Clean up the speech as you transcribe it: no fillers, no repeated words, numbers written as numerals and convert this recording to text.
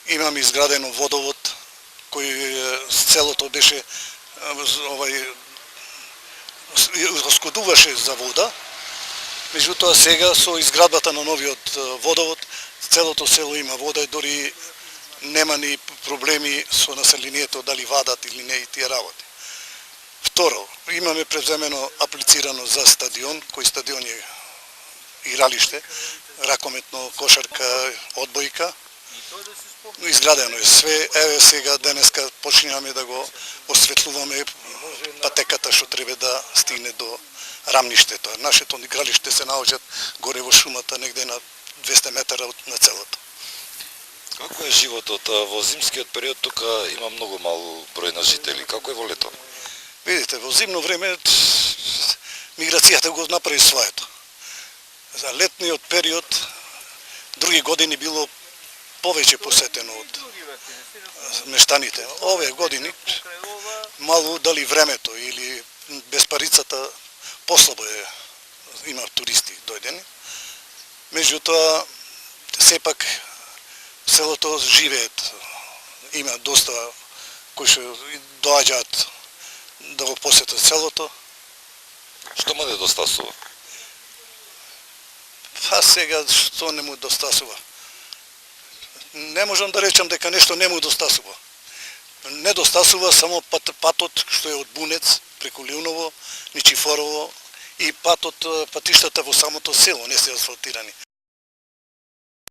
Имам изградено водовод кој целото беше расходуваше за вода. Меѓутоа сега со изградбата на новиот водовод целото село има вода и дори нема ни проблеми со населението дали вадат или не и тие работи. Второ, имаме преземено аплицирано за стадион, кој стадион е игралиште, ракометно, кошарка, одбојка. Изградено е све. Еве сега денеска почнуваме да го осветлуваме патеката што треба да стигне до рамништето. Нашето игралиште се наоѓа горе во шумата, негде на 200 метара на целото. Како е животот во зимскиот период? Тука има многу мал број на жители. Како е во лето? Видите, во зимно време миграцијата го направи своето. За летниот период други години било повеќе посетено од мештаните. Овие години мало дали времето или без парицата послабо е, има туристи дојдени. Меѓутоа сепак селото живеет. Има доста кои што доаѓаат да го посетат селото. Што му недостасува? Па сега што не му достасува? Не можам да речам дека нешто не му достасува. Недостасува само патот што е од Бунец преку Ливново, Ничифорово и патиштата во самото село не се асфалтирани.